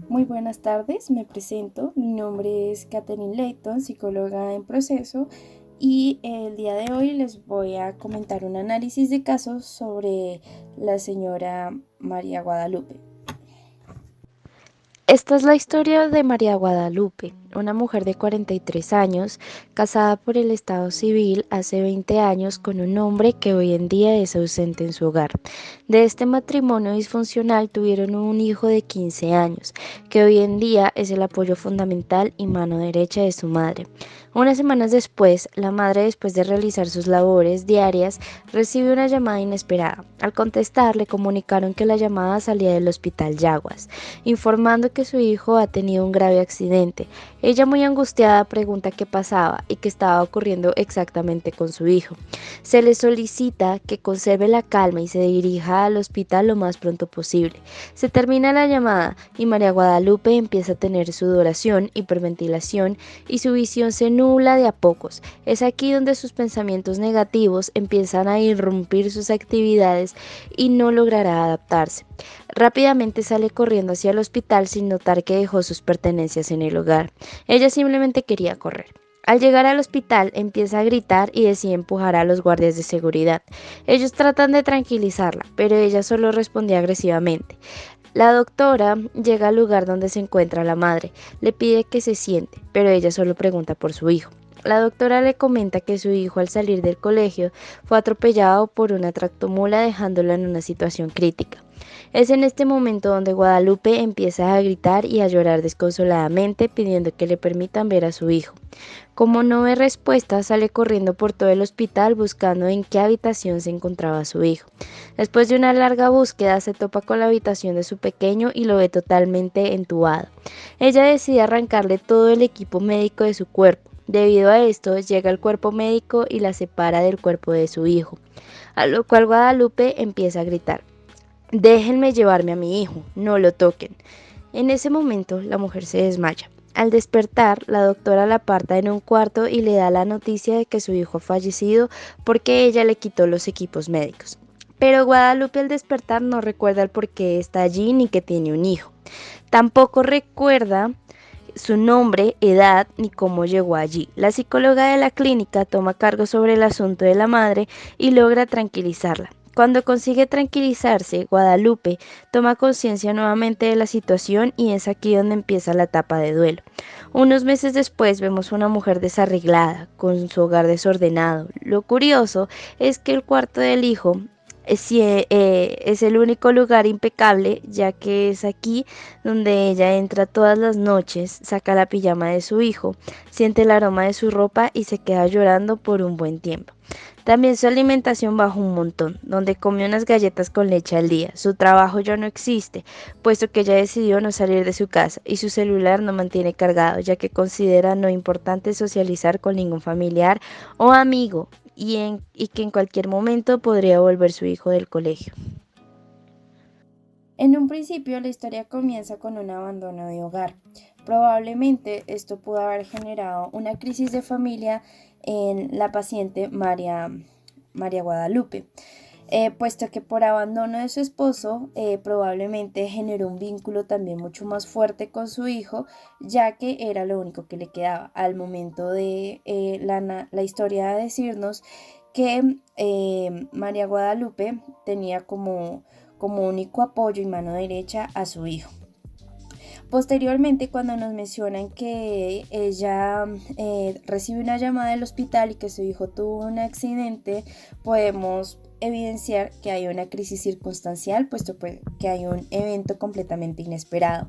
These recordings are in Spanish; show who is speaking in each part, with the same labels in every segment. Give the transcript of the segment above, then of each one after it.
Speaker 1: Muy buenas tardes, me presento. Mi nombre es Katherine Leighton, psicóloga en proceso, y el día de hoy les voy a comentar un análisis de casos sobre la señora María Guadalupe.
Speaker 2: Esta es la historia de María Guadalupe, una mujer de 43 años, casada por el Estado civil hace 20 años con un hombre que hoy en día es ausente en su hogar. De este matrimonio disfuncional tuvieron un hijo de 15 años, que hoy en día es el apoyo fundamental y mano derecha de su madre. Unas semanas después, la madre, después de realizar sus labores diarias, recibe una llamada inesperada. Al contestar, le comunicaron que la llamada salía del hospital Yaguas, informando que su hijo ha tenido un grave accidente. Ella, muy angustiada, pregunta qué pasaba y qué estaba ocurriendo exactamente con su hijo. Se le solicita que conserve la calma y se dirija al hospital lo más pronto posible. Se termina la llamada y María Guadalupe empieza a tener sudoración, hiperventilación y su visión se nubla de a pocos. Es aquí donde sus pensamientos negativos empiezan a irrumpir sus actividades y no logrará adaptarse. Rápidamente sale corriendo hacia el hospital sin notar que dejó sus pertenencias en el hogar. Ella simplemente quería correr. Al llegar al hospital empieza a gritar y decide empujar a los guardias de seguridad. Ellos tratan de tranquilizarla, pero ella solo responde agresivamente. La doctora llega al lugar donde se encuentra la madre, le pide que se siente, pero ella solo pregunta por su hijo. La doctora le comenta que su hijo, al salir del colegio, fue atropellado por una tractomula, dejándolo en una situación crítica. Es en este momento donde Guadalupe empieza a gritar y a llorar desconsoladamente, pidiendo que le permitan ver a su hijo. Como no ve respuesta, sale corriendo por todo el hospital buscando en qué habitación se encontraba su hijo. Después de una larga búsqueda, se topa con la habitación de su pequeño y lo ve totalmente entubado. Ella decide arrancarle todo el equipo médico de su cuerpo. Debido a esto, llega el cuerpo médico y la separa del cuerpo de su hijo, a lo cual Guadalupe empieza a gritar: déjenme llevarme a mi hijo, no lo toquen. En ese momento, la mujer se desmaya. Al despertar, la doctora la aparta en un cuarto y le da la noticia de que su hijo ha fallecido porque ella le quitó los equipos médicos. Pero Guadalupe, al despertar, no recuerda el por qué está allí ni que tiene un hijo. Tampoco recuerda su nombre, edad ni cómo llegó allí. La psicóloga de la clínica toma cargo sobre el asunto de la madre y logra tranquilizarla. Cuando consigue tranquilizarse, Guadalupe toma conciencia nuevamente de la situación y es aquí donde empieza la etapa de duelo. Unos meses después vemos una mujer desarreglada, con su hogar desordenado. Lo curioso es que el cuarto del hijo es el único lugar impecable, ya que es aquí donde ella entra todas las noches, saca la pijama de su hijo, siente el aroma de su ropa y se queda llorando por un buen tiempo. También su alimentación bajó un montón, donde come unas galletas con leche al día. Su trabajo ya no existe, puesto que ella decidió no salir de su casa y su celular no mantiene cargado, ya que considera no importante socializar con ningún familiar o amigo y que en cualquier momento podría volver su hijo del colegio.
Speaker 1: En un principio, la historia comienza con un abandono de hogar. Probablemente esto pudo haber generado una crisis de familia en la paciente María Guadalupe, puesto que por abandono de su esposo probablemente generó un vínculo también mucho más fuerte con su hijo, ya que era lo único que le quedaba. Al momento de la historia de decirnos que María Guadalupe tenía como único apoyo y mano derecha a su hijo. Posteriormente, cuando nos mencionan que ella recibe una llamada del hospital y que su hijo tuvo un accidente, podemos evidenciar que hay una crisis circunstancial, puesto que hay un evento completamente inesperado.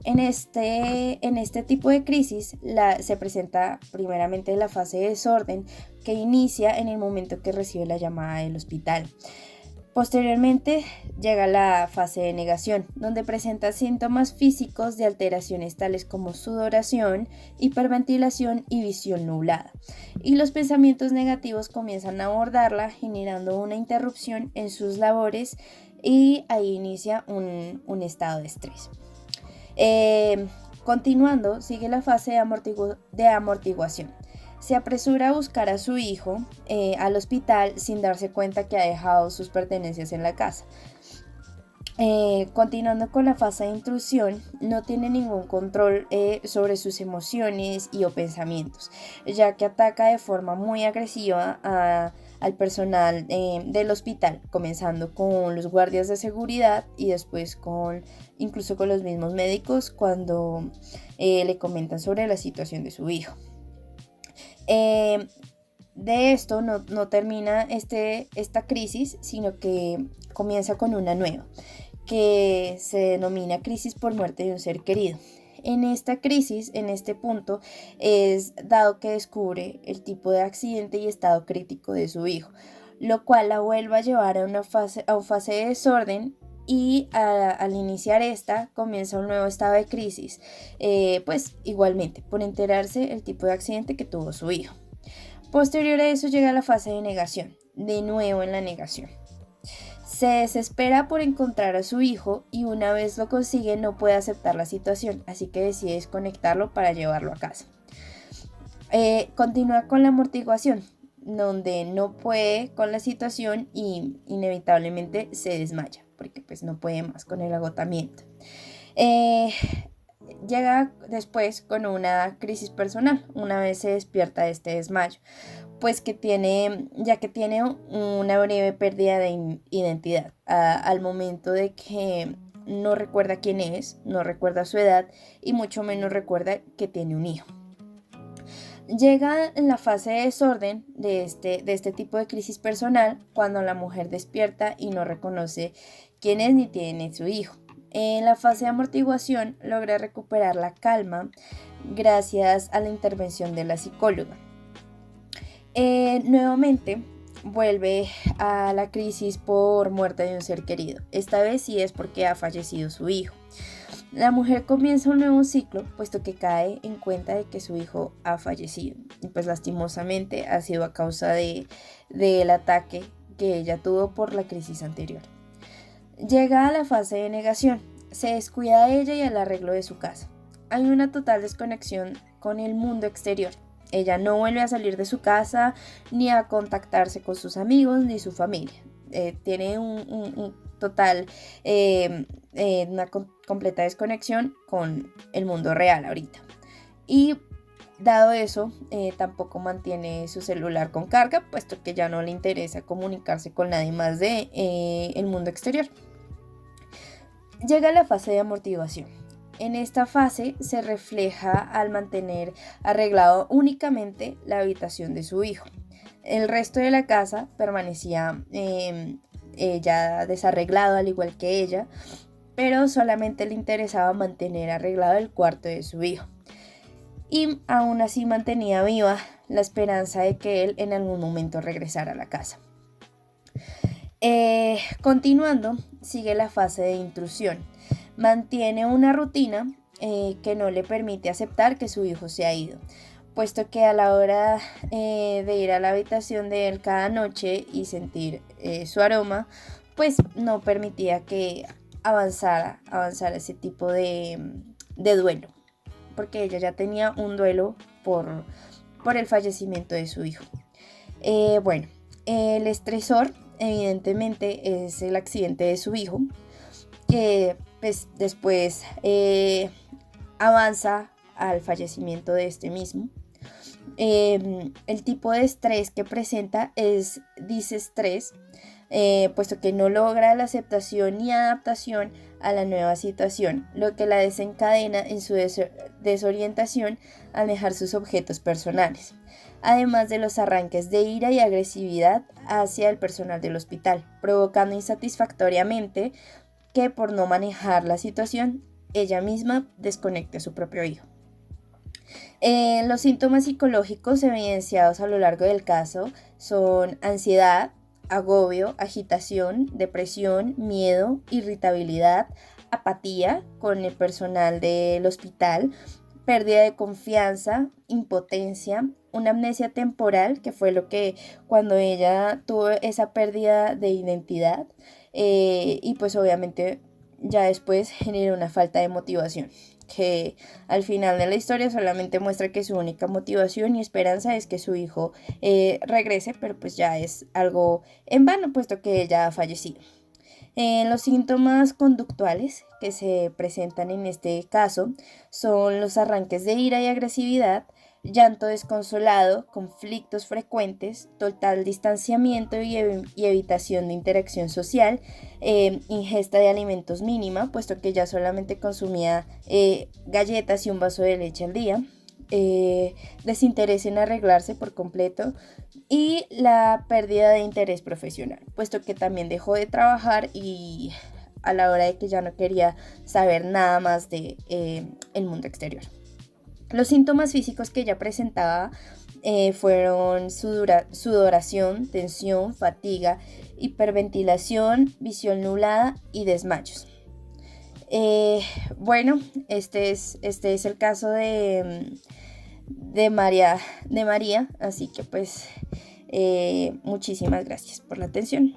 Speaker 1: En este tipo de crisis se presenta primeramente la fase de desorden, que inicia en el momento que recibe la llamada del hospital. Posteriormente llega la fase de negación, donde presenta síntomas físicos de alteraciones tales como sudoración, hiperventilación y visión nublada. Y los pensamientos negativos comienzan a abordarla, generando una interrupción en sus labores, y ahí inicia un estado de estrés. Eh, Continuando, sigue la fase de amortiguación. Se apresura a buscar a su hijo al hospital sin darse cuenta que ha dejado sus pertenencias en la casa. Continuando con la fase de intrusión, no tiene ningún control sobre sus emociones y o pensamientos, ya que ataca de forma muy agresiva al personal del hospital, comenzando con los guardias de seguridad y después incluso con los mismos médicos cuando le comentan sobre la situación de su hijo. Eh, de esto no termina esta crisis, sino que comienza con una nueva, que se denomina crisis por muerte de un ser querido. En esta crisis, en este punto, es dado que descubre el tipo de accidente y estado crítico de su hijo, lo cual la vuelve a llevar a una fase de desorden y al iniciar esta comienza un nuevo estado de crisis, pues igualmente por enterarse el tipo de accidente que tuvo su hijo. Posterior a eso llega la fase de negación, de nuevo en la negación. Se desespera por encontrar a su hijo y una vez lo consigue no puede aceptar la situación, así que decide desconectarlo para llevarlo a casa. Continúa con la amortiguación, donde no puede con la situación y inevitablemente se desmaya, porque pues no puede más con el agotamiento. Eh, Llega después con una crisis personal, una vez se despierta de este desmayo, pues ya que tiene una breve pérdida de identidad al momento de que no recuerda quién es, no recuerda su edad y mucho menos recuerda que tiene un hijo. Llega en la fase de desorden de este tipo de crisis personal cuando la mujer despierta y no reconoce quién es ni tiene su hijo. En la fase de amortiguación logra recuperar la calma gracias a la intervención de la psicóloga. Nuevamente vuelve a la crisis por muerte de un ser querido. Esta vez sí es porque ha fallecido su hijo. La mujer comienza un nuevo ciclo, puesto que cae en cuenta de que su hijo ha fallecido. Y pues lastimosamente ha sido a causa del ataque que ella tuvo por la crisis anterior. Llega a la fase de negación. Se descuida de ella y el arreglo de su casa. Hay una total desconexión con el mundo exterior. Ella no vuelve a salir de su casa, ni a contactarse con sus amigos, ni su familia. Tiene un total, una completa desconexión con el mundo real ahorita. Y dado eso, tampoco mantiene su celular con carga, puesto que ya no le interesa comunicarse con nadie más de el mundo exterior. Llega la fase de amortiguación. En esta fase se refleja al mantener arreglado únicamente la habitación de su hijo. El resto de la casa permanecía ya desarreglado al igual que ella, pero solamente le interesaba mantener arreglado el cuarto de su hijo. Y aún así mantenía viva la esperanza de que él en algún momento regresara a la casa. Continuando, sigue la fase de intrusión. Mantiene una rutina que no le permite aceptar que su hijo se ha ido, puesto que a la hora de ir a la habitación de él cada noche y sentir su aroma, pues no permitía que avanzara ese tipo de duelo, porque ella ya tenía un duelo por el fallecimiento de su hijo. Bueno, el estresor evidentemente es el accidente de su hijo, que pues, después avanza al fallecimiento de este mismo. El tipo de estrés que presenta es disestrés, puesto que no logra la aceptación ni adaptación a la nueva situación, lo que la desencadena en su desorientación al dejar sus objetos personales, además de los arranques de ira y agresividad hacia el personal del hospital, provocando insatisfactoriamente que por no manejar la situación, ella misma desconecte a su propio hijo. Los síntomas psicológicos evidenciados a lo largo del caso son ansiedad, agobio, agitación, depresión, miedo, irritabilidad, apatía con el personal del hospital, pérdida de confianza, impotencia, una amnesia temporal, que fue lo que cuando ella tuvo esa pérdida de identidad, y pues obviamente ya después genera una falta de motivación, que al final de la historia solamente muestra que su única motivación y esperanza es que su hijo regrese, pero pues ya es algo en vano, puesto que ella ha fallecido. Los síntomas conductuales que se presentan en este caso son los arranques de ira y agresividad, llanto desconsolado, conflictos frecuentes, total distanciamiento y evitación de interacción social, ingesta de alimentos mínima, puesto que ya solamente consumía galletas y un vaso de leche al día, desinterés en arreglarse por completo y la pérdida de interés profesional, puesto que también dejó de trabajar y a la hora de que ya no quería saber nada más de el mundo exterior. Los síntomas físicos que ella presentaba fueron sudoración, tensión, fatiga, hiperventilación, visión nublada y desmayos. Bueno, este es el caso de María, así que pues muchísimas gracias por la atención.